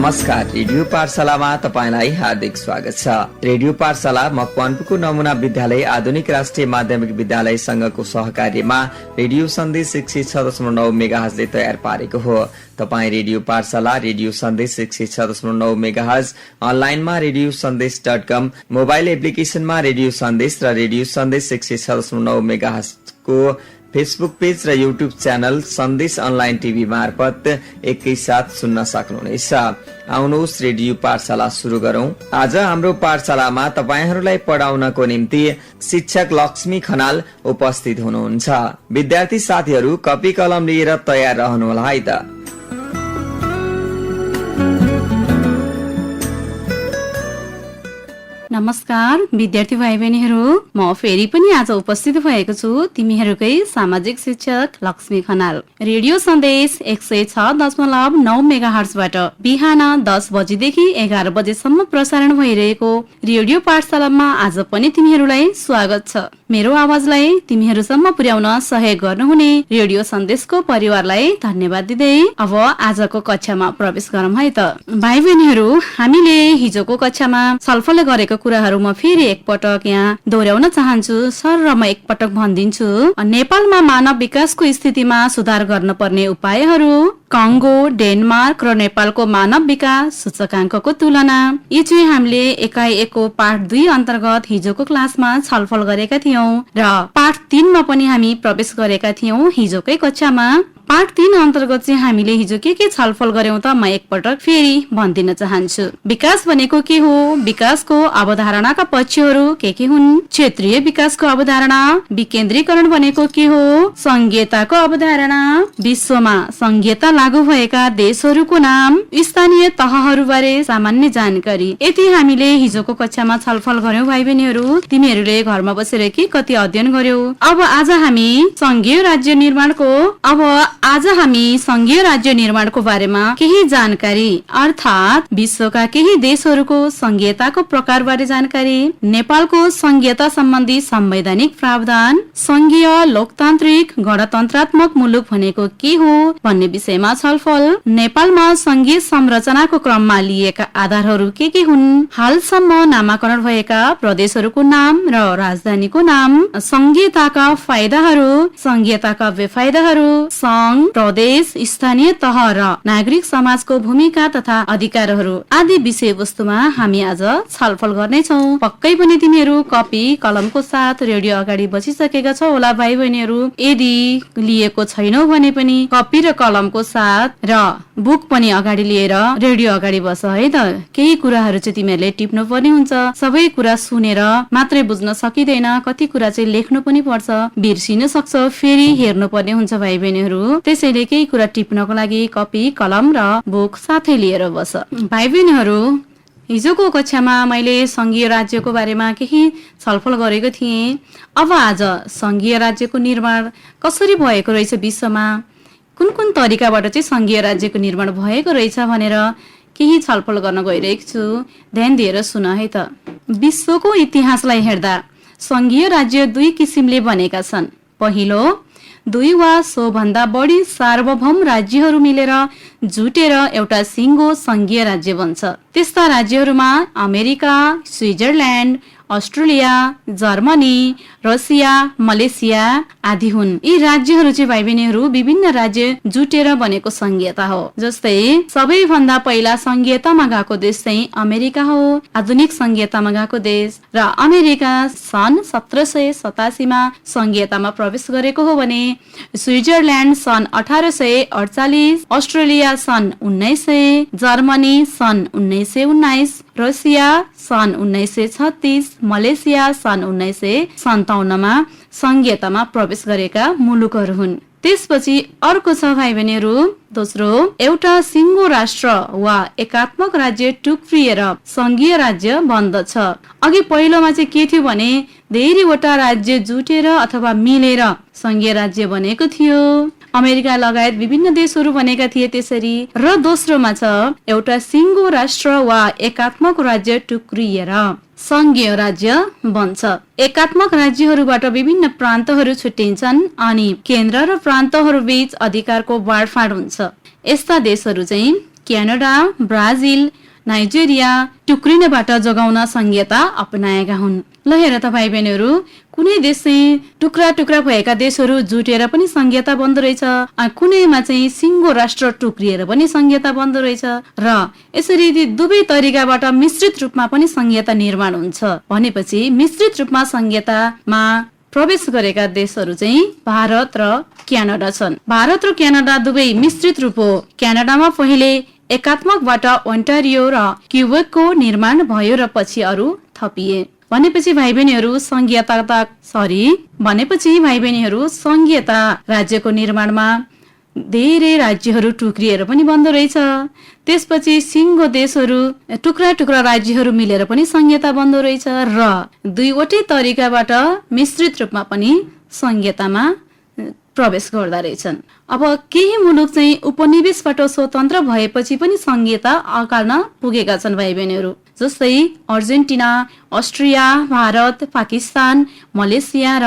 नमस्कार, रेडियो पाठशालामा तपाईलाई हार्दिक स्वागत छ। रेडियो पाठशाला मकवानपुरको नमुना विद्यालय आधुनिक राष्ट्रिय माध्यमिक विद्यालय संघको सहकार्यमा रेडियो सन्देश 106.9 मेगाहर्जले तयार पारेको हो। तपाई रेडियो पाठशाला, रेडियो सन्देश 106.9 मेगाहर्ज, अनलाइनमा रेडियो सन्देश.com, मोबाइल एप्लिकेशनमा रेडियो सन्देश र रेडियो सन्देश 106.9 मेगाहर्जको फेसबुक पेज र युट्युब च्यानल सन्देश अनलाइन टिभी मार्फत एकैसाथ सुन्न सक्नुहुनेछ। आउनुहोस् रेडियो पाठशाला सुरु गरौं। आज हाम्रो पाठशालामा तपाईहरूलाई पढाउनको निम्ति शिक्षक लक्ष्मी खनाल उपस्थित हुनुहुन्छ। विद्यार्थी साथीहरू कपी कलम लिएर तयार रहनुहोला है त। नमस्कार विद्यार्थी भाइ बहिनीहरू, म फेरि पनि आज उपस्थित भएको छु तिमीहरूकै सामाजिक शिक्षक लक्ष्मी खनाल। रेडियो सन्देश 106.9 मेगाहर्जबाट बिहान 10 बजेदेखि 11 बजेसम्म प्रसारण भइरहेको रेडियो पाठशालामा आज पनि तिमीहरूलाई स्वागत छ। मेरो आवाजलाई तिमीहरूसम्म पुर्याउन सहयोग गर्नुहुने रेडियो सन्देशको परिवारलाई धन्यवाद दिँदै अब आजको कक्षामा प्रवेश गरौँ है त। भाइ बहिनीहरू, हामीले हिजोको कक्षामा छलफल गरेको कुराहरू म फेरि एकपटक यहाँ दोहोर्याउन चाहन्छु सर, र म एकपटक भनिदिन्छु। नेपालमा मानव विकासको स्थितिमा सुधार गर्न पर्ने उपायहरू, कङ्गो, डेनमार्क र नेपालको मानव विकास सूचकाङ्कको तुलना, यी चाहिँ हामीले एकाइ 1 को पाठ 2 अन्तर्गत हिजोको क्लासमा छलफल गरेका थियौं र पाठ 3 मा पनि हामी प्रवेश गरेका थियौं हिजोकै कक्षामा। पाठ 3 अन्तर्गत चाहिँ हामीले हिजो के छलफल गर्यौं त म एकपटक फेरि भनिदिन चाहन्छु। विकास भनेको के हो, विकासको अवधारणाका पक्षहरू के हुन्, क्षेत्रीय विकासको अवधारणा, विकेन्द्रीकरण भनेको के हो, संघीयताको अवधारणा, विश्वमा संघीयता लागू भएका देशहरूको नाम, स्थानीय तहहरू बारे सामान्य जानकारी, यति हामीले हिजोको कक्षामा छलफल गर्यौं। भाइ बहिनीहरू, तिमीहरूले घरमा बसेर के कति अध्ययन गर्यौ। अब आज हामी संघीय राज्य निर्माणको बारेमा केही जानकारी, अर्थात विश्वका केही देशहरूको संघीयताको प्रकार बारे जानकारी, नेपालको संघीयता सम्बन्धी संवैधानिक प्रावधान, संघीय लोकतान्त्रिक गणतन्त्रात्मक मुलुक भनेको के हो भन्ने विषयमा छलफल, नेपालमा संघीय संरचनाको क्रममा लिएका आधारहरू के हुन्, हालसम्म नामाकरण भएका प्रदेशहरूको नाम र राजधानीको नाम, संघीयताका फाइदाहरू, संघीयताका बेफाइदाहरू, संघ, प्रदेश, स्थानीय तह र नागरिक समाजको भूमिका तथा अधिकारहरू आदि विषयवस्तुमा हामी आज छलफल गर्नेछौँ। पक्कै पनि तिमीहरू कपी कलमको साथ रेडियो अगाडि बसिसकेका छौ होला भाइ बहिनीहरू। यदि लिएको छैनौ भने पनि कपी र कलमको साथ र बुक पनि अगाडि लिएर रेडियो अगाडि बस है त। केही कुराहरू चाहिँ तिमीहरूले टिप्नु पर्ने हुन्छ, सबै कुरा सुनेर मात्रै बुझ्न सकिँदैन, कति कुरा चाहिँ लेख्नु पनि पर्छ, बिर्सिन सक्छ, फेरि हेर्नु पर्ने हुन्छ भाइ बहिनीहरू। त्यसैले केही कुरा टिप्नको लागि कपी कलम र बुक साथै लिएर बस। भाइ बहिनीहरू, हिजोको कक्षामा मैले संघीय राज्यको बारेमा केही छलफल गरेको थिएँ। अब आज संघीय राज्यको निर्माण कसरी भएको रहेछ, विश्वमा कुन तरिकाबाट चाहिँ संघीय राज्यको निर्माण भएको रहेछ भनेर केही छलफल गर्न गइरहेको छु। ध्यान दिएर सुन है त। विश्वको इतिहासलाई हेर्दा संघीय राज्य 2 किसिमले बनेका छन्। पहिलो, 2 वा सोभन्दा बढी सार्वभौम राज्यहरू मिलेर जुटेर एउटा सिङ्गो संघीय राज्य बन्छ। त्यस्ता राज्यहरूमा America, Switzerland, Australia, Germany, Russia, Malaysia आदि हुन्। यी राज्यहरू चाहिँ भाइ बहिनीहरू विभिन्न राज्य जुटेर बनेको संघीयता हो। जस्तै सबैभन्दा पहिला संघीयतामा गएको देश चाहिँ अमेरिका हो, आधुनिक संघीयतामा गएको देश। र अमेरिका सन् 1787 मा संघीयतामा प्रवेश गरेको हो भने स्विजरल्यान्ड सन् 1848, अस्ट्रेलिया सन् 1900, जर्मनी सन् 1919, रसिया सन् 1936, मलेसिया सन् 1957 मा संघीयतामा प्रवेश गरेका मुलुकहरू हुन्। त्यसपछि अर्को छ भाइ बहिनीहरू, दोस्रो, एउटा सिङ्गो राष्ट्र वा एकात्मक राज्य टुक्रिएर संघीय राज्य बन्दछ। अघि पहिलोमा चाहिँ के थियो भने धेरैवटा राज्य जुटेर अथवा मिलेर संघीय राज्य बनेको थियो। अमेरिका लगायत विभिन्न देशहरू बनेका थिए त्यसरी। र दोस्रोमा छ एउटा सिङ्गो राष्ट्र वा एकात्मक राज्य टुक्रिएर संघीय राज्य बन्छ। एकात्मक राज्यहरूबाट विभिन्न प्रान्तहरू छुट्टिन्छन् अनि केन्द्र र प्रान्तहरू बीच अधिकारको बाँडफाँड हुन्छ। यस्ता देशहरू चाहिँ क्यानाडा, ब्राजिल, नाइजेरिया टुक्रिनेबाट जोगाउन संहिता अपनाएका हुन्। ल हेर त भाइ बहिनीहरू, कुनै देश चाहिँ टुक्रा टुक्रा भएका देशहरू जुटेर पनि संहिता बन्दो रहेछ, कुनैमा चाहिँ सिङ्गो राष्ट्र टुक्रिएर पनि संहिता बन्दो रहेछ र यसरी यदि दुवै तरिकाबाट मिश्रित रूपमा पनि संहिता निर्माण हुन्छ भनेपछि मिश्रित रूपमा संहितामा प्रवेश गरेका देशहरू चाहिँ भारत र क्यानाडा छन्। भारत र क्यानाडा दुवै मिश्रित रूप हो। क्यानाडामा पहिले एकात्मकबाट ओन्टारियो र क्युबेकको निर्माण भयो र पछि अरू थपिए। भनेपछि भाइ बहिनीहरू संघीयता राज्यको निर्माणमा धेरै राज्यहरू टुक्रिएर पनि बन्दो रहेछ। त्यसपछि सिङ्गो देशहरू टुक्रा टुक्रा राज्यहरू मिलेर पनि संहिता बन्दो रहेछ र दुईवटै तरिकाबाट मिश्रित रूपमा पनि संहितामा प्रवेश गर्दा रहेछन्। अब केही मुलुक चाहिँ उपनिवेशबाट स्वतन्त्र भएपछि पनि संहिता अकाल्न पुगेका छन् भाइ बहिनीहरू। जस्तै अर्जेन्टिना, अस्ट्रिया, भारत, पाकिस्तान, मलेसिया र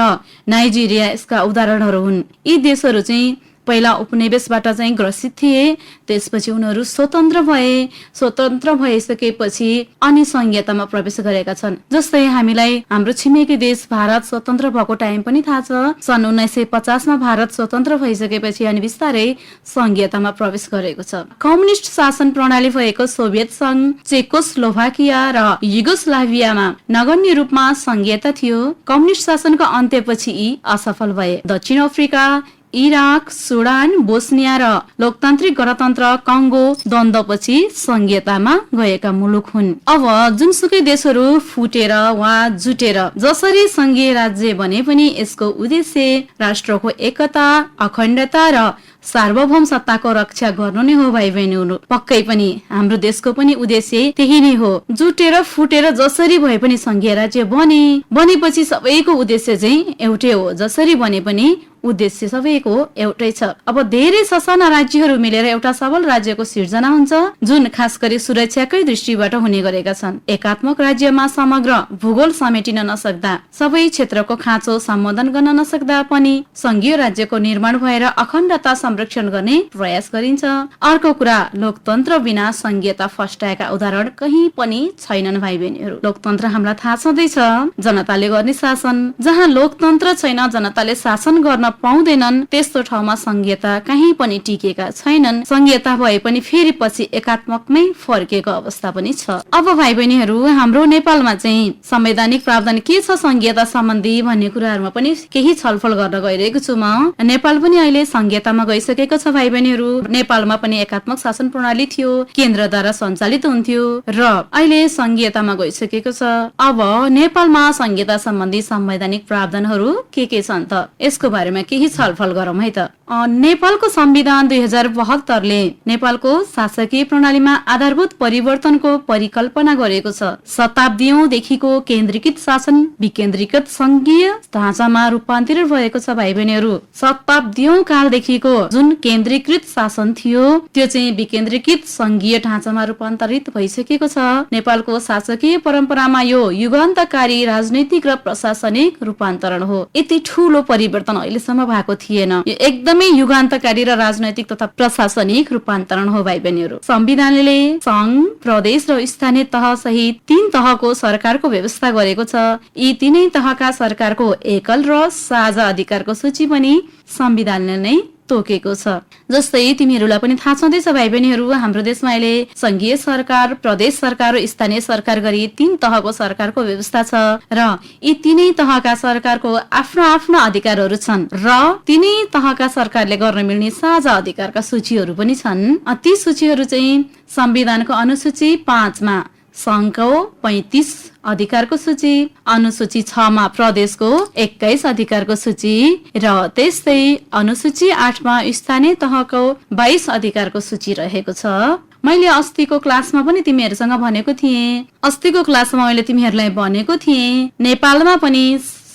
नाइजेरिया यसका उदाहरणहरू हुन्। यी देशहरू चाहिँ पहिला उपनिवेशबाट चाहिँ ग्रसित थिए, त्यसपछि उनीहरू स्वतन्त्र भए। स्वतन्त्र भइसकेपछि अनि संहितामा प्रवेश गरेका छन्। जस्तै हामीलाई हाम्रो छिमेकी देश भारत स्वतन्त्र भएको टाइम पनि थाहा छ। सन् 1950 मा भारत स्वतन्त्र भइसकेपछि अनि बिस्तारै संहितामा प्रवेश गरेको छ। कम्युनिस्ट शासन प्रणाली भएको सोभियत संघ, चेकोस्लोभाकिया र युगोस्लाभियामा नगण्य रूपमा संहिता थियो। कम्युनिस्ट शासनको अन्त्यपछि यी असफल भए। दक्षिण अफ्रिका, इराक, सुडान, बोस्निया र लोकतान्त्रिक गणतन्त्र कङ्गो द्वन्द्वपछि संहितामा गएका मुलुक हुन्। अब जुनसुकै देशहरू फुटेर वा जुटेर जसरी संघीय राज्य बने पनि यसको उद्देश्य राष्ट्रको एकता, अखण्डता र सार्वभौम सत्ताको रक्षा गर्नु नै हो भाइ बहिनीहरू। पक्कै पनि हाम्रो देशको पनि उद्देश्य त्यही नै हो। जुटेर फुटेर जसरी भए पनि संघीय राज्य बनेपछि सबैको उद्देश्य चाहिँ एउटै हो। जसरी बने पनि उद्देश्य सबैको एउटै छ। अब धेरै ससाना राज्यहरू मिलेर एउटा सबल राज्यको सिर्जना हुन्छ, जुन खास गरी सुरक्षाकै दृष्टिबाट हुने गरेका छन्। एकात्मक राज्यमा समग्र भूगोल समेटिन नसक्दा, सबै क्षेत्रको खाँचो सम्बोधन गर्न नसक्दा पनि संघीय राज्यको निर्माण भएर अखण्डता संरक्षण गर्ने प्रयास गरिन्छ। अर्को कुरा, लोकतन्त्र बिना संघीयता फस्टाएका उदाहरण कहीँ पनि छैनन् भाइ बहिनीहरू। लोकतन्त्र हामीलाई थाहा छँदैछ, जनताले गर्ने शासन। जहाँ लोकतन्त्र छैन, जनताले शासन गर्न पाउँदैनन्, त्यस्तो ठाउँमा संघीयता कहीँ पनि टिकेका छैनन्। संघीयता भए पनि फेरि पछि एकात्मकमै फर्केको अवस्था पनि छ। अब भाइ बहिनीहरू, हाम्रो नेपालमा चाहिँ संवैधानिक प्रावधान के छ संघीयता सम्बन्धी भन्ने कुराहरूमा पनि केही छलफल गर्न गइरहेको छु म। नेपाल पनि अहिले संघीयतामा गइसकेको छ भाइ बहिनीहरू। नेपालमा पनि एकात्मक शासन प्रणाली थियो, केन्द्रद्वारा सञ्चालित हुन्थ्यो र अहिले संघीयतामा गइसकेको छ। अब नेपालमा संघीयता सम्बन्धी संवैधानिक प्रावधानहरू के छन् त, यसको बारेमा केही छलफल गरौँ है त। नेपालको संविधान 2072 ले नेपालको शासकीय प्रणालीमा आधारभूत परिवर्तनको परिकल्पना गरेको छ। शताब्दीौंदेखिको केन्द्रीकृत शासन विकेन्द्रीकृत संघीय ढाँचामा रूपान्तरित भएको छ भाइ बहिनीहरू। शताब्दीौं कालदेखिको जुन केन्द्रीकृत शासन थियो त्यो चाहिँ विकेन्द्रीकृत संघीय ढाँचामा रूपान्तरित भइसकेको छ। नेपालको शासकीय परम्परामा यो युगान्तकारी राजनैतिक र प्रशासनिक रूपान्तरण हो। यति ठूलो परिवर्तन अहिलेसम्म भएको थिएन। यो एकदमै युगान्तकारी र राजनैतिक तथा प्रशासनिक रूपान्तरण हो भाइ बहिनीहरू। संविधानले संघ, प्रदेश र स्थानीय तह सहित 3 तहको सरकारको व्यवस्था गरेको छ। यी 3 तहका सरकारको एकल र साझा अधिकारको सूची पनि संविधानले नै तोकेको छ। जस्तै तिमीहरूलाई पनि थाहा छँदैछ भाइ बहिनीहरू, हाम्रो देशमा अहिले संघीय सरकार, प्रदेश सरकार र स्थानीय सरकार गरी 3 तहको सरकारको व्यवस्था छ र यी 3 तहका सरकारको आफ्ना आफ्ना अधिकारहरू छन् र 3 तहका सरकारले गर्न मिल्ने साझा अधिकारका सूचीहरू पनि छन्। ती सूचीहरू चाहिँ संविधानको अनुसूची 5 मा संघको 35 अधिकारको सूची, अनुसूची 6 मा प्रदेशको 21 अधिकारको सूची र त्यस्तै अनुसूची 8 मा स्थानीय तहको 22 अधिकारको सूची रहेको छ। मैले अस्तिको क्लासमा पनि तिमीहरूसँग भनेको थिएँ, नेपालमा पनि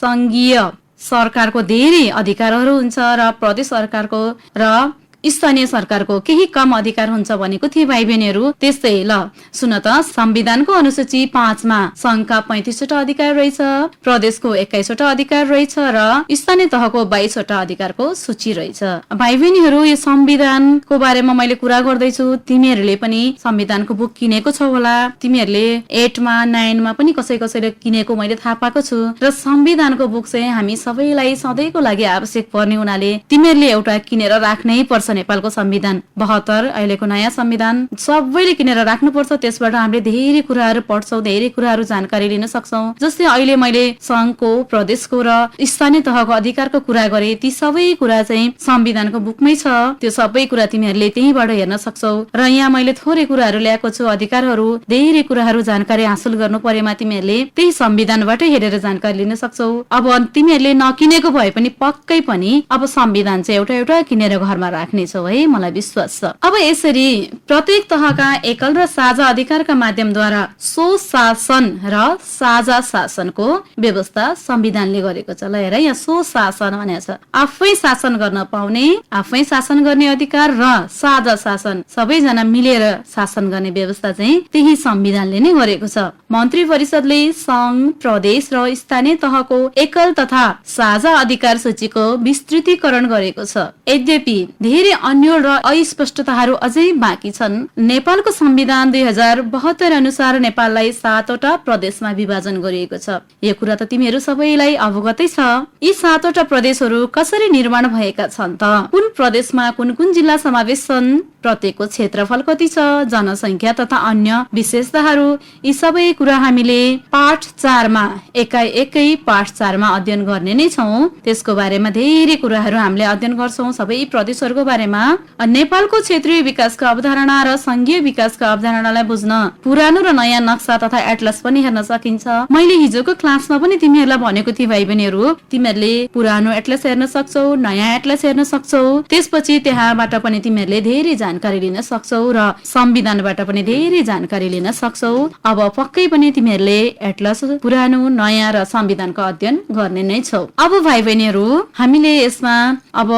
संघीय सरकारको धेरै अधिकारहरू हुन्छ र प्रदेश सरकारको र स्थानीय सरकारको केही कम अधिकार हुन्छ भनेको थिए भाइ बहिनीहरू। त्यस्तै ल सुन त, संविधानको अनुसूची 5 मा संघका 35 वटा अधिकार रहेछ, प्रदेशको 21 वटा अधिकार रहेछ र स्थानीय तहको 22 वटा अधिकारको सूची रहेछ। भाइ बहिनीहरू, यो संविधानको बारेमा मैले कुरा गर्दैछु, तिमीहरूले पनि संविधानको बुक किनेको छौ होला, तिमीहरूले 8 मा 9 मा पनि कसैले किनेको मैले थाहा पाएको छु। र संविधानको बुक चाहिँ हामी सबैलाई सधैँको लागि आवश्यक पर्ने हुनाले तिमीहरूले एउटा किनेर राख्नै पर्छ। नेपालको संविधान 72 अहिलेको नयाँ संविधान सबैले किनेर राख्नुपर्छ। त्यसबाट हामीले धेरै कुराहरू पढ्छौँ, धेरै कुराहरू जानकारी लिन सक्छौँ। जस्तै अहिले मैले संघको, प्रदेशको र स्थानीय तहको अधिकारको कुरा गरे, ती सबै कुरा चाहिँ संविधानको बुकमै छ। त्यो सबै कुरा तिमीहरूले त्यहीबाट हेर्न सक्छौ। र यहाँ मैले थोरै कुराहरू ल्याएको छु, अधिकारहरू, धेरै कुराहरू जानकारी हासिल गर्नु परेमा तिमीहरूले त्यही संविधानबाटै हेरेर जानकारी लिन सक्छौ। अब तिमीहरूले नकिनेको भए पनि पक्कै पनि अब संविधान चाहिँ एउटा किनेर घरमा राख्नेछौ है, मलाई विश्वास छ। अब यसरी प्रत्येक तहका एकल र साझा अधिकारका माध्यमद्वारा स्वशासन र साझा शासनको व्यवस्था संविधानले गरेको छ। ल हेर, यहाँ स्वशासन भनेको छ, आफै शासन गर्न पाउने, आफै शासन गर्ने अधिकार र साझा शासन, सबैजना मिलेर शासन गर्ने व्यवस्था चाहिँ त्यही संविधानले नै गरेको छ। मन्त्री परिषदले संघ, प्रदेश र स्थानीय तहको एकल तथा साझा अधिकार सूचीको विस्तृतीकरण गरेको छ। यद्यपि धेरै अन्यल र अस्पष्टताहरू अझै बाँकी छन्। नेपालको संविधान 2072 अनुसार नेपाललाई 7 वटा प्रदेशमा विभाजन गरिएको छ। यो कुरा त तिमीहरू सबैलाई अवगतै छ। यी 7 वटा प्रदेशहरू कसरी निर्माण भएका छन् त? कुन प्रदेशमा कुन जिल्ला समावेश छन्? प्रत्येकको क्षेत्रफल कति छ? जनसंख्या तथा अन्य विशेषताहरू, यी सबै कुरा हामीले पाठ 4 मा एकै पाठ 4 मा अध्ययन गर्ने नै छौं। त्यसको बारेमा धेरै कुराहरू हामीले अध्ययन गर्छौं, सबै प्रदेशहरूको बारेमा। नेपालको क्षेत्रीय विकासको अवधारणा र संघीय विकासको अवधारणालाई बुझ्न पुरानो र नयाँ नक्सा तथा एटलस पनि हेर्न सकिन्छ। मैले हिजोको क्लासमा पनि तिमीहरूलाई भनेको थिएँ भाइ बहिनीहरू, तिमीहरूले पुरानो एटलस हेर्न सक्छौ, नयाँ एटलस हेर्न सक्छौ। त्यसपछि त्यहाँबाट पनि तिमीहरूले धेरै जानकारी लिन सक्छौ र संविधानबाट पनि धेरै जानकारी लिन सक्छौ। अब पक्कै पनि तिमीहरूले एटलस, पुरानो, नयाँ र संविधानको अध्ययन गर्ने नै छौ। अब भाइ बहिनीहरू, हामीले यसमा अब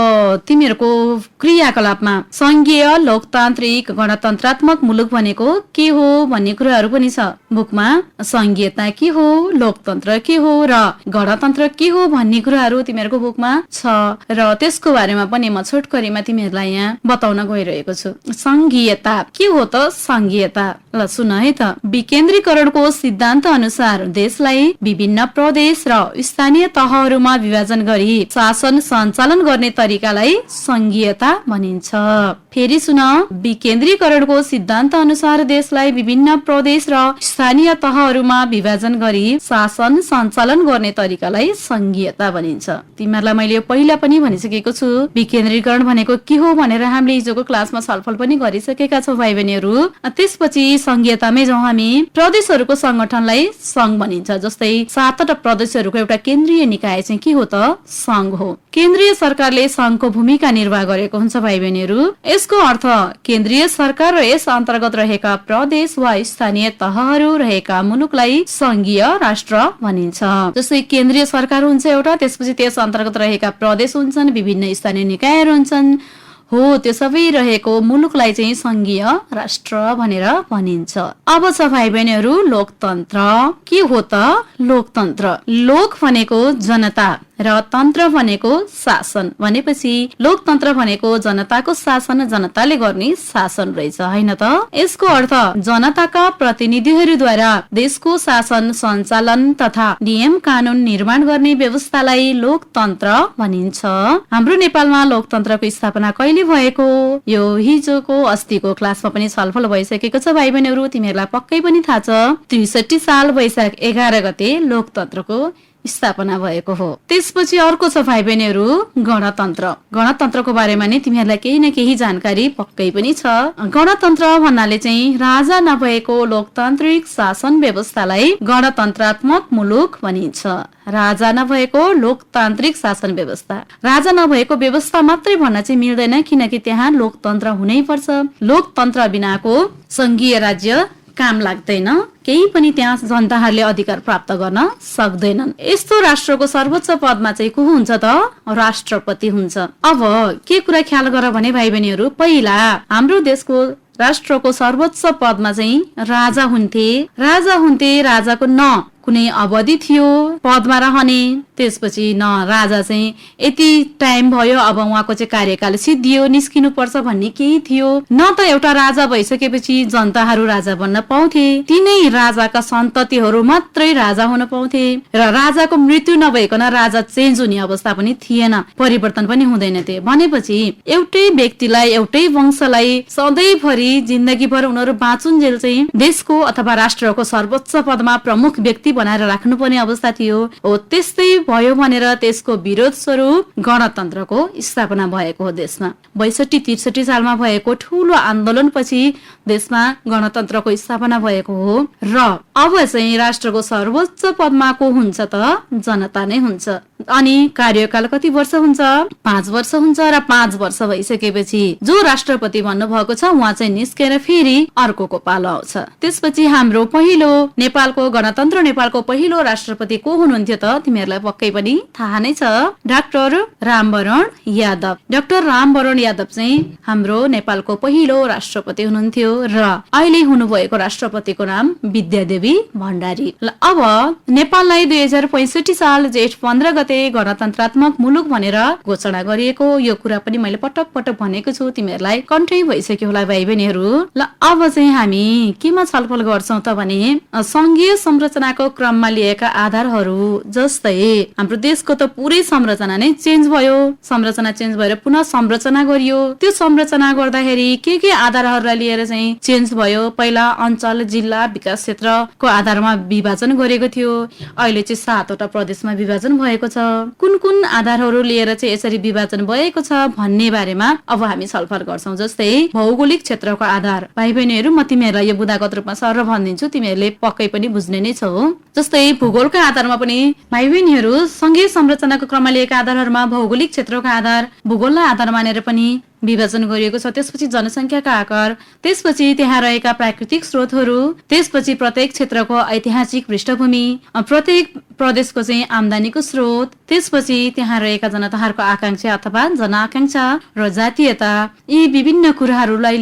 तिमीहरूको क्रियाकलापमा संघीय, लोकतान्त्रिक, गणतन्त्रात्मक मुलुक भनेको के हो भन्ने कुराहरू पनि छ। बुकमा संघीयता के हो, लोकतन्त्र के हो र गणतन्त्र के हो भन्ने कुराहरू तिमीहरूको बुकमा छ र त्यसको बारेमा पनि म छोटकरीमा तिमीहरूलाई यहाँ बताउन गइरहेको छु। संघीयता के हो त? संघीयता ल सुन है त, विकेन्द्रीकरणको सिद्धान्त अनुसार देशलाई विभिन्न प्रदेश र स्थानीय तहहरूमा विभाजन गरी शासन सञ्चालन गर्ने तरिकालाई संघीयता भनिन्छ। फेरि सुन, विकेन्द्रीकरणको सिद्धान्त अनुसार देशलाई विभिन्न प्रदेश र स्थानीय तहहरूमा विभाजन गरी शासन सञ्चालन गर्ने तरिकालाई संघीयता भनिन्छ। तिमीहरूलाई मैले यो पहिला पनि भनिसकेको छु, विकेन्द्रीकरण भनेको के हो भनेर हामीले हिजोको क्लासमा छलफल पनि गरिसकेका छौं भाइ बहिनीहरू। त्यसपछि संघीयतामै जाउँ हामी। प्रदेशहरूको संगठनलाई संघ भनिन्छ। जस्तै 7 वटा प्रदेशहरूको एउटा केन्द्रीय निकाय चाहिँ के हो त? संघ हो। केन्द्रीय सरकारले संघको भूमिका निर्वाह गरेको हुन्छ भाइ बहिनीहरू। यसको अर्थ केन्द्रीय सरकार र यस अन्तर्गत रहेका प्रदेश वा स्थानीय तहहरू रहेका मुलुकलाई संघीय राष्ट्र भनिन्छ। जस्तै केन्द्रीय सरकार हुन्छ एउटा, त्यसपछि त्यस अन्तर्गत रहेका प्रदेश हुन्छन्, विभिन्न स्थानीय निकायहरू हुन्छन्, हो त्यो सबै रहेको मुलुकलाई चाहिँ संघीय राष्ट्र भनेर भनिन्छ। अब छ भाइ बहिनीहरू लोकतन्त्र। के हो त लोकतन्त्र? लोक भनेको जनता र तन्त्र भनेको शासन भनेपछि लोकतन्त्र भनेको जनताको शासन, जनताले गर्ने शासन रहेछ हैन त? यसको अर्थ जनताका प्रतिनिधिहरूद्वारा देशको शासन सञ्चालन तथा नियम कानून निर्माण गर्ने व्यवस्थालाई लोकतन्त्र भनिन्छ। हाम्रो नेपालमा लोकतन्त्रको स्थापना कहिले भएको? यो हिजोको अस्तिको क्लासमा पनि छलफल भइसकेको छ भाइ बहिनीहरू, तिमीहरूलाई पक्कै पनि थाहा छ। 63 साल वैशाख 11 गते लोकतन्त्रको स्थापना भएको हो। त्यसपछि अर्को छ भाइ बहिनीहरू गणतन्त्र। गणतन्त्रको बारेमा नै तिमीहरूलाई केही न केही जानकारी पक्कै पनि छ। गणतन्त्र भन्नाले चाहिँ राजा नभएको लोकतान्त्रिक शासन व्यवस्थालाई गणतन्त्रात्मक मुलुक भनिन्छ। राजा नभएको लोकतान्त्रिक शासन व्यवस्था, राजा नभएको व्यवस्था मात्रै भन्न चाहिँ मिल्दैन, किनकि त्यहाँ लोकतन्त्र हुनै पर्छ। लोकतन्त्र बिनाको संघीय राज्य काम लाग्दैन, केही पनि त्यहाँ जनताहरूले अधिकार प्राप्त गर्न सक्दैनन्। यस्तो राष्ट्रको सर्वोच्च पदमा चाहिँ को हुन्छ त? राष्ट्रपति हुन्छ। अब के कुरा ख्याल गर भने भाइ बहिनीहरू, पहिला हाम्रो देशको राष्ट्रको सर्वोच्च पदमा चाहिँ राजा हुन्थे। राजाको न कुनै अवधि थियो पदमा रहने, त्यसपछि न राजा चाहिँ यति टाइम भयो अब उहाँको चाहिँ कार्यकाल सिद्धियो निस्किनु पर्छ भन्ने केही थियो, न त एउटा राजा भइसकेपछि जनताहरू राजा बन्न पाउँथे, तिनै राजाका सन्ततिहरू मात्रै राजा हुन पाउँथे र राजाको मृत्यु नभइकन राजा चेन्ज हुने अवस्था पनि थिएन, परिवर्तन पनि हुँदैन थियो। भनेपछि एउटै व्यक्तिलाई एउटै वंशलाई सधैँभरि जिन्दगीभर उनीहरू बाँचुन्जेल चाहिँ देशको अथवा राष्ट्रको सर्वोच्च पदमा प्रमुख व्यक्ति बनाएर राख्नुपर्ने अवस्था थियो। हो त्यस्तै भयो भनेर त्यसको विरोध स्वरूप गणतन्त्रको स्थापना भएको हो। देशमा 62-63 सालमा भएको ठूलो आन्दोलनपछि देशमा गणतन्त्रको स्थापना भएको हो र अब चाहिँ राष्ट्रको सर्वोच्च पदमा को हुन्छ त? जनता नै हुन्छ। अनि कार्यकाल कति वर्ष हुन्छ? 5 वर्ष हुन्छ र 5 वर्ष भइसकेपछि जो राष्ट्रपति भन्नु भएको छ उहाँ चाहिँ निस्केर फेरि अर्कोको पालो आउँछ। त्यसपछि हाम्रो पहिलो नेपालको गणतन्त्र नेपालको पहिलो राष्ट्रपति को हुनुहुन्थ्यो त? तिमीहरूलाई पक्कै पनि थाहा नै छ, डाक्टर रामवरण यादव। डाक्टर रामवरण यादव चाहिँ हाम्रो नेपालको पहिलो राष्ट्रपति हुनुहुन्थ्यो र अहिले हुनुभएको राष्ट्रपतिको नाम विद्यादेवी भण्डारी। अब नेपाललाई 2065 साल जेठ 15 गते गणतन्त्रात्मक मुलुक भनेर घोषणा गरिएको, यो कुरा पनि मैले पटक पटक भनेको छु, तिमीहरूलाई कन्ठै भइसक्यो होला भाइ बहिनीहरू। ल अब चाहिँ हामी केमा छलफल गर्छौं त भने संघीय संरचनाको क्रममा लिएका आधारहरू, जस्तै हाम्रो देशको त पुरै संरचना नै चेन्ज भयो, संरचना चेन्ज भएर पुनः संरचना गरियो। त्यो संरचना गर्दाखेरि के आधारहरूलाई लिएर चाहिँ चेन्ज भयो? पहिला अञ्चल, जिल्ला, विकास क्षेत्रको आधारमा विभाजन गरेको थियो, अहिले चाहिँ 7 वटा प्रदेशमा विभाजन भएको छ। कुन आधारहरू लिएर चाहिँ यसरी विभाजन भएको छ भन्ने बारेमा अब हामी छलफल गर्छौं। जस्तै भौगोलिक क्षेत्रको आधार, भाइ बहिनीहरू म तिमीहरूलाई यो बुदागत रूपमा सर भनिदिन्छु, तिमीहरूले पक्कै पनि बुझ्ने नै छौ। जस्तै भूगोलका आधारमा पनि भाइ बहिनीहरू संघीय संरचनाको क्रममा लिएका आधारहरूमा भौगोलिक क्षेत्रको आधार, भूगोललाई आधार मानेर पनि विभाजन गरिएको छ। त्यसपछि जनसंख्याका आकार, त्यसपछि त्यहाँ रहेका प्राकृतिक स्रोतहरू, त्यसपछि प्रत्येक क्षेत्रको ऐतिहासिक पृष्ठभूमि, प्रत्येक प्रदेशको चाहिँ आम्दानीको स्रोत, त्यसपछि त्यहाँ रहेका जनताहरूको आकांक्षा अथवा जनआकांक्षा र जातीयता, यी विभिन्न कुराहरूलाई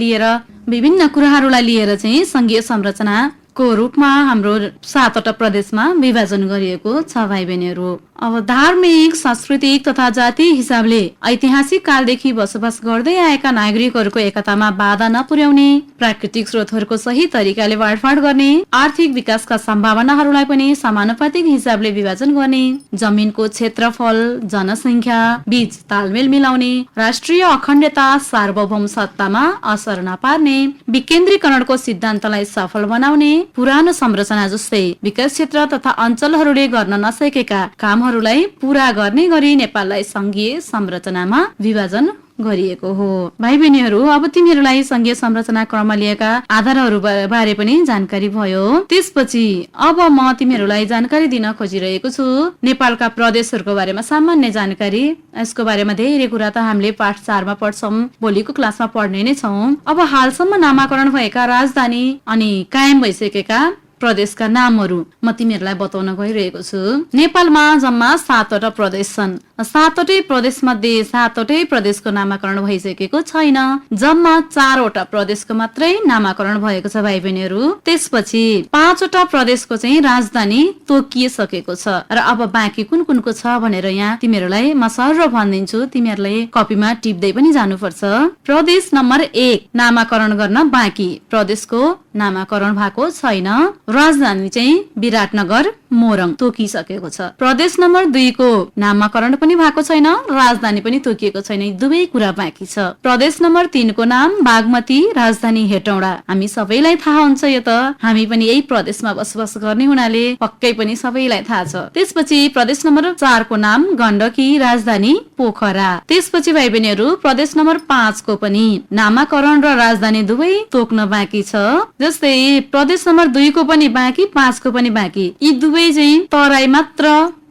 लिएर चाहिँ संघीय संरचना को रूपमा हाम्रो 7 वटा प्रदेशमा विभाजन गरिएको छ भाइ बहिनीहरू। अब धार्मिक, सांस्कृतिक तथा जातीय हिसाबले ऐतिहासिक कालदेखि बसोबास गर्दै आएका नागरिकहरूको एकतामा बाधा नपुर्याउने, प्राकृतिक स्रोतहरूको सही तरिकाले बाँडफाँड गर्ने, आर्थिक विकासका सम्भावनाहरूलाई पनि समानुपातिक हिसाबले विभाजन गर्ने, जमिनको क्षेत्रफल, जनसंख्या बीच तालमेल मिलाउने, राष्ट्रिय अखण्डता, सार्वभौम सत्तामा असर नपार्ने, विकेन्द्रीकरणको सिद्धान्तलाई सफल बनाउने, पुरानो संरचना जस्तै विकास क्षेत्र तथा अञ्चलहरूले गर्न नसकेका कामहरूलाई पूरा गर्ने गरी नेपाललाई संघीय संरचनामा विभाजन गरिएको हो। भाइ बहिनीहरू, अब तिमीहरूलाई संघीय संरचना क्रममा लिएका आधारहरू बारे पनि जानकारी भयो। त्यसपछि अब म तिमीहरूलाई जानकारी दिन खोजिरहेको छु नेपालका प्रदेशहरूको बारेमा सामान्य जानकारी। यसको बारेमा धेरै कुरा त हामीले पाठ 4 मा पढ्छौं, भोलिको क्लासमा पढ्ने नै छौं। अब हालसम्म नामाकरण भएका राजधानी अनि कायम भइसकेका प्रदेशका नामहरू म तिमीहरूलाई बताउन गइरहेको छु। नेपालमा जम्मा 7 वटा प्रदेश छन्। 7 वटै प्रदेश मध्ये 7 वटै प्रदेशको नामाकरण भइसकेको छैन, जम्मा 4 वटा प्रदेशको मात्रै नामाकरण भएको छ भाइ बहिनीहरू। त्यसपछि 5 वटा प्रदेशको चाहिँ राजधानी तोकिसकेको छ र अब बाँकी कुनको छ भनेर यहाँ तिमीहरूलाई म सर भनिदिन्छु, तिमीहरूले कपीमा टिप्दै पनि जानुपर्छ। प्रदेश नम्बर 1 नामाकरण गर्न बाँकी, प्रदेशको नामाकरण भएको छैन, राजधानी चाहिँ विराटनगर मोरङ तोकिसकेको छ। प्रदेश नम्बर 2 को नामाकरण पनि भएको छैन, राजधानी पनि तोकिएको छैन, दुवै कुरा बाँकी छ। प्रदेश नम्बर 3 को नाम बागमती, राजधानी हेटौडा। हामी सबैलाई थाहा हुन्छ, यो त हामी पनि यही प्रदेशमा बसोबास गर्ने हुनाले पक्कै पनि सबैलाई थाहा छ। त्यसपछि प्रदेश नम्बर 4 को नाम गण्डकी, राजधानी पोखरा। त्यसपछि भाइ बहिनीहरू प्रदेश नम्बर 5 को पनि नामाकरण र राजधानी दुवै तोक्न बाँकी छ। जस्तै प्रदेश नम्बर 2 को पनि बाँकी, 5 को पनि बाँकी, यी दुवै चाहिँ तराई मात्र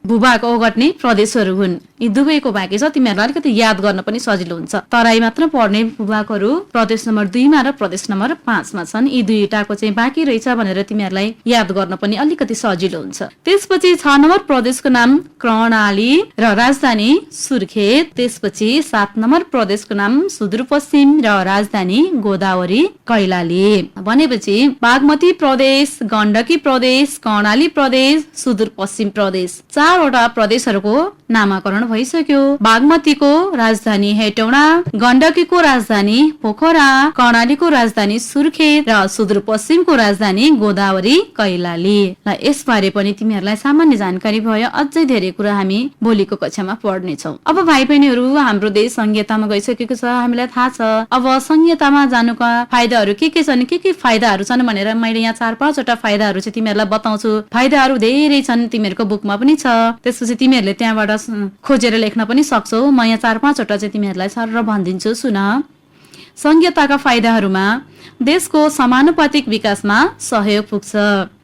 भूभाग ओगट्ने प्रदेशहरू हुन्। यी दुवैको बाँकी छ, तिमीहरूलाई अलिकति याद गर्न पनि सजिलो हुन्छ। तराई मात्र पर्ने भूभागहरू प्रदेश नम्बर 2 मा र प्रदेश नम्बर 5 मा छन्। यी दुईटाको चाहिँ बाँकी रहेछ भनेर तिमीहरूलाई याद गर्न पनि अलिकति सजिलो हुन्छ। त्यसपछि 6 नम्बर प्रदेशको नाम कर्णाली र राजधानी सुर्खेत। त्यसपछि 7 नम्बर प्रदेशको नाम सुदूरपश्चिम र राजधानी गोदावरी कैलाली। भनेपछि बागमती प्रदेश, गण्डकी प्रदेश, कर्णाली प्रदेश, सुदूरपश्चिम प्रदेश, 4 वटा प्रदेशहरूको नामाकरण भइसक्यो। बागमतीको राजधानी हेटौडा, गण्डकीको राजधानी पोखरा, कर्णालीको राजधानी सुर्खेत र सुदूरपश्चिमको राजधानी गोदावरी कैलाली। र यसबारे पनि तिमीहरूलाई सामान्य जानकारी भयो। अझै धेरै कुरा हामी भोलिको कक्षामा पढ्नेछौँ। अब भाइ बहिनीहरू, हाम्रो देश संहितामा गइसकेको छ, हामीलाई थाहा छ। अब संहितामा जानुका फाइदाहरू के छन्, के फाइदाहरू छन् भनेर मैले यहाँ 4-5 वटा फाइदाहरू चाहिँ तिमीहरूलाई बताउँछु। फाइदाहरू धेरै छन्, तिमीहरूको बुकमा पनि छ। त्यसपछि तिमीहरूले त्यहाँबाट खोजेर लेख्न पनि सक्छौ। म यहाँ 4-5 वटा चाहिँ तिमीहरूलाई सर भनिदिन्छु, सुन। संहिताका फाइदाहरूमा देशको समानुपातिक विकासमा सहयोग पुग्छ।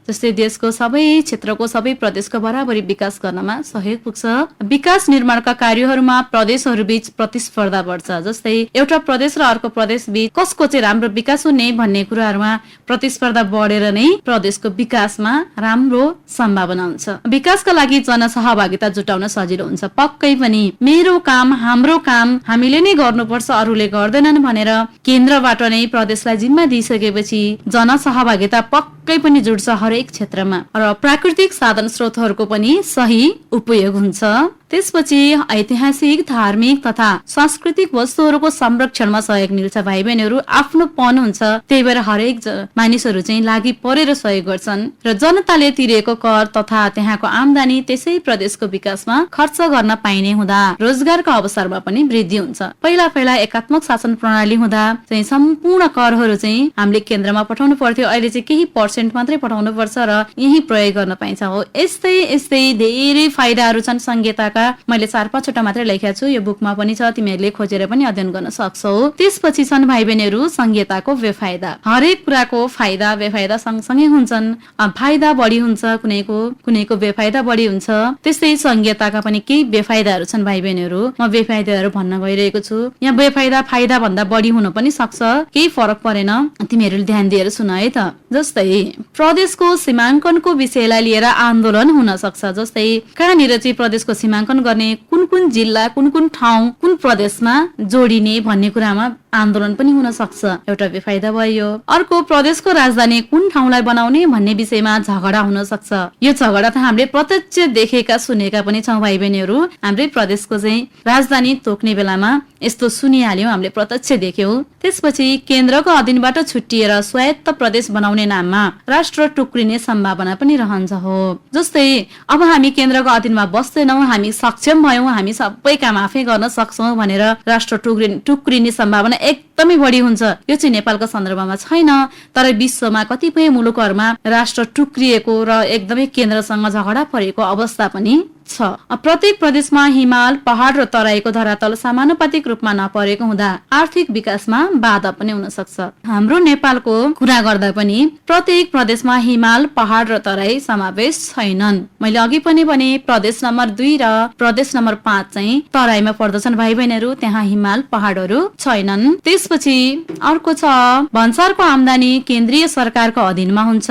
जस्तै देशको सबै क्षेत्रको, सबै प्रदेशको बराबरी विकास गर्नमा सहयोग पुग्छ। विकास निर्माणका कार्यहरूमा प्रदेशहरू बीच प्रतिस्पर्धा बढ्छ। जस्तै एउटा प्रदेश र अर्को प्रदेश बीच कसको चाहिँ राम्रो विकास हुने भन्ने कुराहरूमा प्रतिस्पर्धा बढेर नै प्रदेशको विकासमा राम्रो सम्भावना हुन्छ। विकासका लागि जनसहभागिता जुटाउन सजिलो हुन्छ। पक्कै पनि मेरो काम, हाम्रो काम हामीले नै गर्नुपर्छ, अरूले गर्दैनन् भनेर केन्द्रबाट नै प्रदेशलाई जिम्मा दिइसकेपछि जनसहभागिता पक्कै पनि जुट्छ हरेक क्षेत्रमा। र प्राकृतिक साधन स्रोतहरूको पनि सही उपयोग हुन्छ। त्यसपछि ऐतिहासिक, धार्मिक तथा सांस्कृतिक वस्तुहरूको संरक्षणमा सहयोग मिल्छ। भाइ बहिनीहरू, आफ्नोपन हुन्छ, त्यही भएर हरेक मानिसहरू चाहिँ लागि परेर सहयोग गर्छन्। र जनताले तिरेको कर तथा त्यहाँको आमदानी त्यसै प्रदेशको विकासमा खर्च गर्न पाइने हुँदा रोजगारका अवसरमा पनि वृद्धि हुन्छ। पहिला एकात्मक शासन प्रणाली हुँदा चाहिँ सम्पूर्ण करहरू चाहिँ हामीले केन्द्रमा पठाउनु पर्थ्यो। अहिले चाहिँ केही पर्सेन्ट मात्रै पठाउनु पर्छ र यही प्रयोग गर्न पाइन्छ। हो, यस्तै धेरै फाइदाहरू छन् संहिताका। मैले 4-5 वटा मात्रै लेखेको छु, यो बुकमा पनि छ, तिमीहरूले खोजेर पनि अध्ययन गर्न सक्छौ। त्यसपछि छन् भाइ बहिनीहरू संहिताको बेफाइदा। हरेक कुराको फाइदा बेफाइदा सँगसँगै हुन्छन्। फाइदा बढी हुन्छ, कुनैको बेफाइदा बढी हुन्छ। त्यस्तै संहिताका पनि केही बेफाइदाहरू छन् भाइ बहिनीहरू। म बेफाइदाहरू भन्न गइरहेको छु। यहाँ बेफाइदा फाइदा भन्दा बढी हुन पनि सक्छ, केही फरक परेन, तिमीहरूले ध्यान दिएर सुन है त। जस्तै प्रदेशको सीमाङ्कनको विषयलाई लिएर आन्दोलन हुन सक्छ। जस्तै कहाँनिर चाहिँ प्रदेशको सीमाङ्कन गर्ने, कुन जिल्ला, कुन ठाउँ, कुन प्रदेशमा जोडिने भन्ने कुरामा आन्दोलन पनि हुन सक्छ। एउटा बेफाइदा भयो। अर्को, प्रदेशको राजधानी कुन ठाउँलाई बनाउने भन्ने विषयमा झगडा हुन सक्छ। यो झगडा त हामीले प्रत्यक्ष देखेका सुनेका पनि छौँ भाइ बहिनीहरू। हाम्रै प्रदेशको चाहिँ राजधानी तोक्ने बेलामा यस्तो सुनिहाल्यौँ, हामीले प्रत्यक्ष देख्यौँ। त्यसपछि केन्द्रको अधीनबाट छुट्टिएर स्वायत्त प्रदेश बनाउने नाममा राष्ट्र टुक्रिने सम्भावना पनि रहन्छ। हो, जस्तै अब हामी केन्द्रको अधीनमा बस्दैनौँ, हामी सक्षम भयौँ, हामी सबै काम आफै गर्न सक्छौँ भनेर राष्ट्र टुक्रिने सम्भावना एकदमै बढी हुन्छ। यो चाहिँ नेपालको सन्दर्भमा छैन, तर विश्वमा कतिपय मुलुकहरूमा राष्ट्र टुक्रिएको र एकदमै केन्द्रसँग झगडा परेको अवस्था पनि छ। प्रत्येक प्रदेशमा हिमाल, पहाड र तराईको धरातल समानुपातिक रूपमा नपरेको हुँदा आर्थिक विकासमा बाधा पनि हुन सक्छ। हाम्रो नेपालको कुरा गर्दा पनि प्रत्येक प्रदेशमा हिमाल, पहाड र तराई समावेश छैनन्। मैले अघि पनि भने प्रदेश नम्बर 2 र प्रदेश नम्बर 5 चाहिँ तराईमा पर्दछन् भाइ बहिनीहरू, त्यहाँ हिमाल, पहाडहरू छैनन्। त्यसपछि अर्को छ, भन्सारको आमदानी केन्द्रीय सरकारको अधीनमा हुन्छ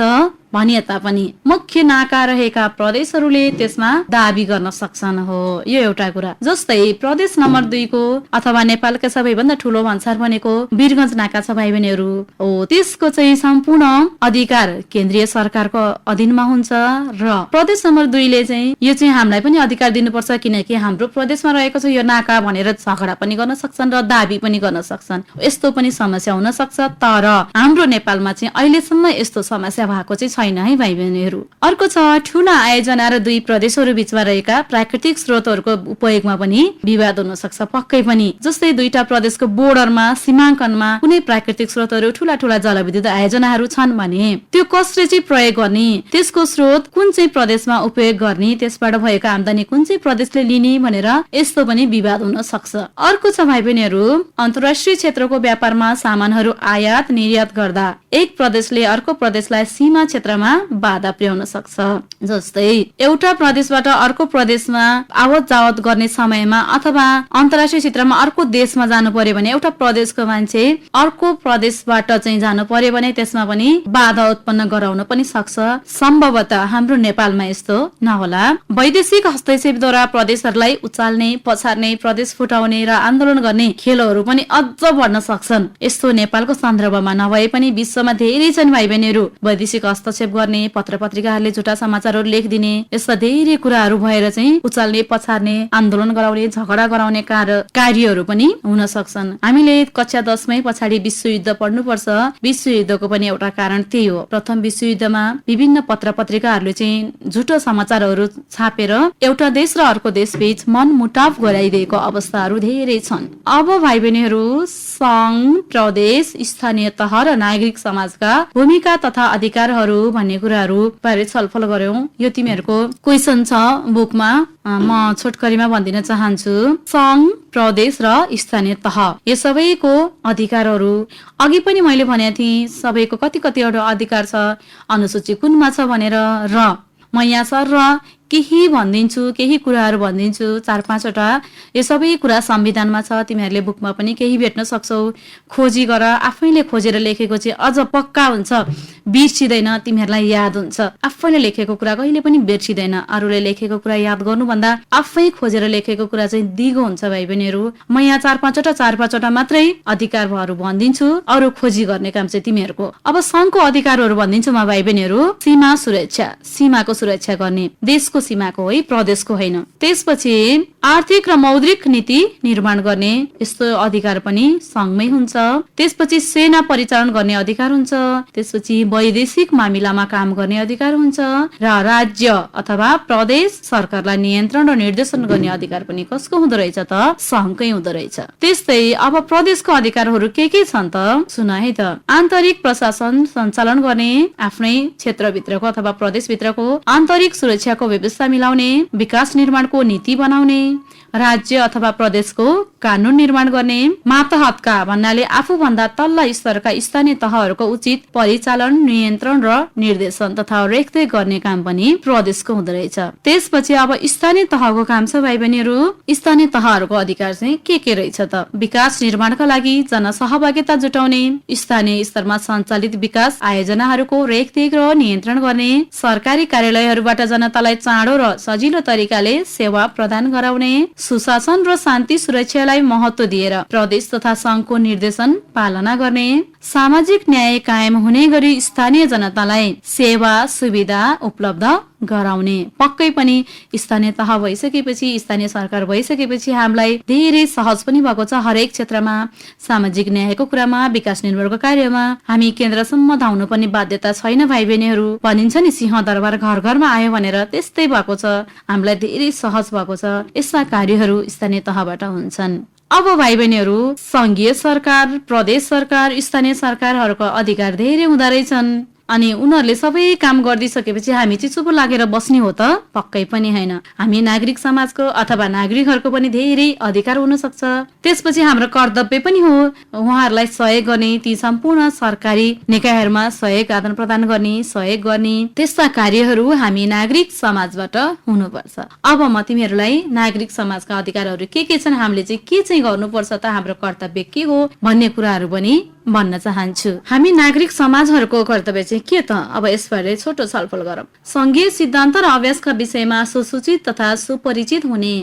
भनिए तापनि मुख्य नाका रहेका प्रदेशहरूले त्यसमा दाबी गर्न सक्छन्। हो, यो एउटा कुरा। जस्तै प्रदेश नम्बर 2 को अथवा नेपालका सबैभन्दा ठुलो भन्सार भनेको वीरगञ्ज नाका छ भाइ बहिनीहरू। हो, त्यसको चाहिँ सम्पूर्ण अधिकार केन्द्रीय सरकारको अधीनमा हुन्छ र प्रदेश नम्बर 2 ले चाहिँ यो चाहिँ हामीलाई पनि अधिकार दिनुपर्छ, किनकि हाम्रो प्रदेशमा रहेको छ यो नाका भनेर झगडा पनि गर्न सक्छन् र दाबी पनि गर्न सक्छन्। यस्तो पनि समस्या हुन सक्छ, तर हाम्रो नेपालमा चाहिँ अहिलेसम्म यस्तो समस्या भएको चाहिँ छैन है भाइ बहिनीहरू। अर्को छ, ठूला आयोजना र 2 प्रदेशहरू बीचमा रहेका प्राकृतिक स्रोतहरूको उपयोगमा पनि विवाद हुन सक्छ। पक्कै पनि, जस्तै 2टा प्रदेशको बोर्डरमा, सीमाङ्कनमा कुनै प्राकृतिक स्रोतहरू, ठूला जलविद्युत आयोजनाहरू छन् भने त्यो कसले चाहिँ प्रयोग गर्ने, त्यसको स्रोत कुन चाहिँ प्रदेशमा उपयोग गर्ने, त्यसबाट भएको आमदानी कुन चाहिँ प्रदेशले लिने भनेर यस्तो पनि विवाद हुन सक्छ। अर्को छ भाइ बहिनीहरू, अन्तर्राष्ट्रिय क्षेत्रको व्यापारमा सामानहरू आयात निर्यात गर्दा एक प्रदेशले अर्को प्रदेशलाई सीमा क्षेत्र क्षेत्रमा बाधा पुर्याउन सक्छ। जस्तै एउटा प्रदेशबाट अर्को प्रदेशमा आवत जावत गर्ने समयमा अथवा अन्तर्राष्ट्रिय क्षेत्रमा अर्को देशमा जानु पर्यो भने एउटा प्रदेशको मान्छे अर्को प्रदेशबाट चाहिँ जानु पर्यो भने त्यसमा पनि बाधा उत्पन्न गराउन पनि सक्छ। सम्भवतः हाम्रो नेपालमा यस्तो नहोला। वैदेशिक हस्तक्षेपद्वारा प्रदेशहरूलाई उचाल्ने, पछार्ने, प्रदेश फुटाउने र आन्दोलन गर्ने खेलहरू पनि अझ बढ्न सक्छन्। यस्तो नेपालको सन्दर्भमा नभए पनि विश्वमा धेरै छन् भाइ बहिनीहरू। वैदेशिक हस्तक्षेप गर्ने, पत्र पत्रिकाहरूले झुटा समाचारहरू लेखिदिने, यस्ता धेरै कुराहरू भएर चाहिँ उचाल्ने, पछार्ने, आन्दोलन गराउने, झगडा गराउने कार्यहरू पनि हुन सक्छन्। हामीले कक्षा 10 मै पछाडि विश्वयुद्ध पढ्नुपर्छ। विश्वयुद्धको पनि एउटा कारण त्यही हो। प्रथम विश्वयुद्धमा विभिन्न पत्र पत्रिकाहरूले चाहिँ झुटो समाचारहरू छापेर एउटा देश र अर्को देश बीच मनमुटाव गराइदिएको अवस्थाहरू धेरै छन्। अब भाइ बहिनीहरू, संघ, प्रदेश, स्थानीय तह र नागरिक समाजका भूमिका तथा अधिकारहरू भन्ने कुराहरू बारे छलफल गर्यौं। यो तिमीहरूको क्वेशन छ बुकमा, म छोटकरीमा भनिदिन चाहन्छु। संघ, प्रदेश र स्थानीय तह यो सबैको अधिकारहरू अघि पनि मैले भनेको थिएँ। सबैको कति कतिवटा अधिकार छ, अनुसूची कुनमा छ भनेर, र म यहाँ सर र केही भनिदिन्छु, केही कुराहरू भनिदिन्छु, 4-5 वटा। यो सबै कुरा संविधानमा छ, तिमीहरूले बुकमा पनि केही भेट्न सक्छौ। खोजी गर, आफैले खोजेर लेखेको चाहिँ अझ पक्का हुन्छ, बिर्सिदैन, तिमीहरूलाई याद हुन्छ। आफैले लेखेको कुरा कहिले पनि बिर्सिदैन। अरूले लेखेको कुरा याद गर्नुभन्दा आफै खोजेर लेखेको कुरा चाहिँ दिगो हुन्छ भाइ बहिनीहरू। म यहाँ 4-5 वटा मात्रै अधिकारहरू भनिदिन्छु, अरू खोजी गर्ने काम चाहिँ तिमीहरूको। अब संघको अधिकारहरू भनिदिन्छु म भाइ बहिनीहरू। सीमा सुरक्षा, सीमाको सुरक्षा गर्ने, देशको सीमाको है, प्रदेशको होइन। त्यसपछि आर्थिक र मौद्रिक नीति निर्माण गर्ने, यस्तो अधिकार पनि संघमै हुन्छ। त्यसपछि सेना परिचालन गर्ने अधिकार हुन्छ। त्यसपछि वैदेशिक मामिलामा काम गर्ने अधिकार हुन्छ। र राज्य अथवा प्रदेश सरकारलाई नियन्त्रण र निर्देशन गर्ने अधिकार पनि कसको हुँदो रहेछ त? संघकै हुँदो रहेछ। त्यस्तै अब प्रदेशको अधिकारहरू के छन् त? सुन है त। आन्तरिक प्रशासन सञ्चालन गर्ने, आफ्नै क्षेत्रभित्रको अथवा प्रदेशभित्रको आन्तरिक सुरक्षाको व्यवस्था मिलाउने, विकास निर्माणको नीति बनाउने, राज्य अथवा प्रदेशको कानून निर्माण गर्ने, मातहतका भन्नाले आफूभन्दा तल्ला स्तरका स्थानीय तहहरूको उचित परिचालन, नियन्त्रण र निर्देशन तथा रेखदेख गर्ने काम पनि प्रदेशको हुँदो रहेछ। त्यसपछि अब स्थानीय तहको काम छ भाइ बहिनीहरू। स्थानीय तहहरूको अधिकार चाहिँ के रहेछ त? विकास निर्माणका लागि जनसहभागिता जुटाउने, स्थानीय स्तरमा सञ्चालित विकास आयोजनाहरूको रेखदेख र नियन्त्रण गर्ने, सरकारी कार्यालयहरूबाट जनतालाई चाँडो र सजिलो तरिकाले सेवा प्रदान गराउने, सुशासन र शान्ति सुरक्षालाई महत्त्व दिएर प्रदेश तथा संघको निर्देशन पालना गर्ने, सामाजिक न्याय कायम हुने गरी स्थानीय जनतालाई सेवा सुविधा उपलब्ध गराउने। पक्कै पनि स्थानीय तह भइसकेपछि, स्थानीय सरकार भइसकेपछि हामीलाई धेरै सहज पनि भएको छ। हरेक क्षेत्रमा सामाजिक न्यायको कुरामा, विकास निर्माणको कार्यमा हामी केन्द्रसम्म धाउनु पनि बाध्यता छैन भाइ बहिनीहरू। भनिन्छ नि सिंह दरबार घर घरमा आयो भनेर, त्यस्तै भएको छ। हामीलाई धेरै सहज भएको छ। यस्ता कार्यहरू स्थानीय तहबाट हुन्छन्। अब भाइ बहिनीहरू, संघीय सरकार, प्रदेश सरकार, स्थानीय सरकारहरूको अधिकार धेरै हुँदो रहेछन्। अनि उनीहरूले सबै काम गरिदिसकेपछि हामी चाहिँ चुप लागेर बस्ने हो त? पक्कै पनि होइन। हामी नागरिक समाजको अथवा नागरिकहरूको पनि धेरै अधिकार हुन सक्छ। त्यसपछि हाम्रो कर्तव्य पनि हो उहाँहरूलाई सहयोग गर्ने, ती सम्पूर्ण सरकारी निकायहरूमा सहयोग आदान प्रदान गर्ने, सहयोग गर्ने, त्यस्ता कार्यहरू हामी नागरिक समाजबाट हुनुपर्छ। अब म तिमीहरूलाई नागरिक समाजका अधिकारहरू के छन्, हामीले चाहिँ के चाहिँ गर्नुपर्छ त, हाम्रो कर्तव्य के हो भन्ने कुराहरू पनि भन्न चाहन्छु। हामी नागरिक समाजहरूको कर्तव्य चाहिँ के त? अब यसबारे छोटो छलफल गरौँ। संघीय सिद्धान्त र अभ्यासका विषयमा सुसूचित तथा सुपरिचित हुने।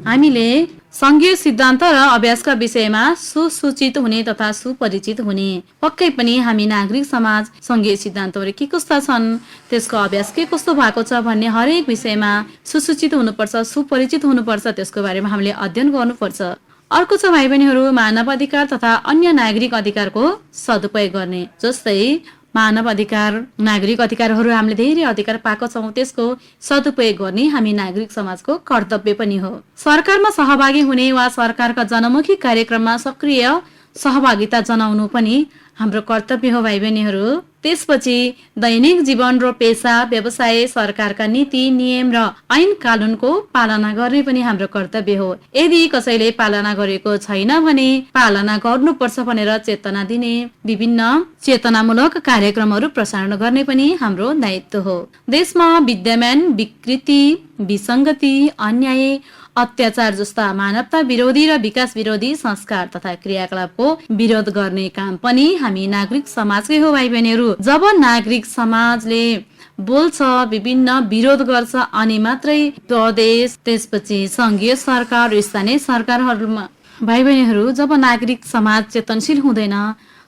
हामीले संघीय सिद्धान्त र अभ्यासका विषयमा सुसूचित हुने तथा सुपरिचित हुने। पक्कै पनि हामी नागरिक समाज संघीय सिद्धान्तहरू के कस्ता छन्, त्यसको अभ्यास के कस्तो भएको छ भन्ने हरेक विषयमा सुसूचित हुनुपर्छ, सुपरिचित हुनुपर्छ। त्यसको बारेमा हामीले अध्ययन गर्नुपर्छ। अर्को छ भाइ बहिनीहरू, मानव अधिकार तथा अन्य नागरिक अधिकारको सदुपयोग गर्ने। जस्तै मानव अधिकार, नागरिक अधिकारहरू हामीले धेरै अधिकार पाएको छौँ, त्यसको सदुपयोग गर्ने हामी नागरिक समाजको कर्तव्य पनि हो। सरकारमा सहभागी हुने वा सरकारका जनमुखी कार्यक्रममा सक्रिय सहभागिता जनाउनु पनि हाम्रो कर्तव्य हो भाइ बहिनीहरू। त्यसपछि दैनिक जीवन र पेशा व्यवसाय सरकारका नीति नियम र ऐन कानूनको पालना गर्ने पनि हाम्रो कर्तव्य हो। यदि कसैले पालना गरेको छैन भने पालना गर्नुपर्छ भनेर चेतना दिने विभिन्न चेतनामूलक कार्यक्रमहरू प्रसारण गर्ने पनि हाम्रो दायित्व हो। देशमा विद्यमान विकृति, विसङ्गति, अन्याय, अत्याचार जस्ता मानवता विरोधी र विकास विरोधी संस्कार तथा क्रियाकलापको विरोध गर्ने काम पनि हामी नागरिक समाजकै हो भाइ बहिनीहरू। जब नागरिक समाजले बोल्छ, विभिन्न विरोध गर्छ अनि मात्रै प्रदेश, त्यसपछि संघीय सरकार, स्थानीय सरकारहरूमा भाइ बहिनीहरू जब नागरिक समाज चेतनशील हुँदैन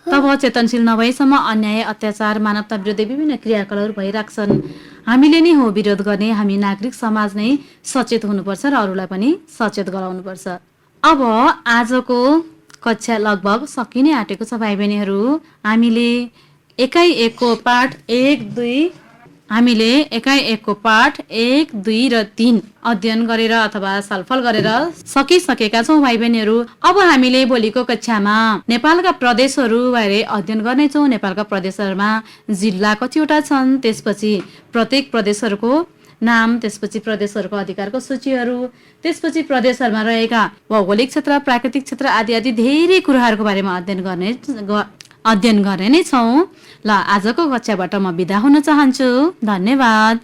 तब चेतनशील नभएसम्म अन्याय, अत्याचार, मानवता विरोधी विभिन्न क्रियाकलापहरू भइराख्छन्। हामीले नै हो विरोध गर्ने। हामी नागरिक समाज नै सचेत हुनुपर्छ र अरूलाई पनि सचेत गराउनुपर्छ। अब आजको कक्षा लगभग सकिनै आँटेको छ भाइ बहिनीहरू। हामीले एकाइ एकको पाठ 1, 2 र 3 अध्ययन गरेर अथवा छलफल गरेर सकिसकेका छौँ भाइ बहिनीहरू। अब हामीले भोलिको कक्षामा नेपालका प्रदेशहरू बारे अध्ययन गर्नेछौँ। नेपालका प्रदेशहरूमा जिल्ला कतिवटा छन्, त्यसपछि प्रत्येक प्रदेशहरूको नाम, त्यसपछि प्रदेशहरूको अधिकारको सूचीहरू, त्यसपछि प्रदेशहरूमा रहेका भौगोलिक क्षेत्र, प्राकृतिक क्षेत्र आदि आदि धेरै कुराहरूको बारेमा अध्ययन गर्ने नै छौँ। ल आजको कक्षाबाट म बिदा हुन चाहन्छु। धन्यवाद।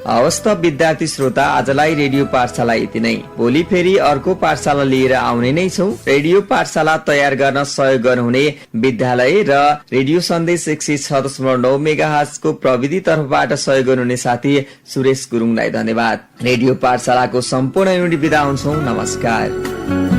हवस् त विद्यार्थी श्रोता, आजलाई रेडियो पाठशाला यति नै। भोलि फेरि अर्को पाठशाला लिएर आउने नै छौँ। रेडियो पाठशाला तयार गर्न सहयोग गर्नुहुने विद्यालय र रेडियो सन्देश 106.9 मेगाहर्जको प्रविधि तर्फबाट सहयोग गर्नुहुने साथी सुरेश गुरुङलाई धन्यवाद। रेडियो पाठशालाको सम्पूर्ण युनिट बिदा हुन्छौँ। नमस्कार।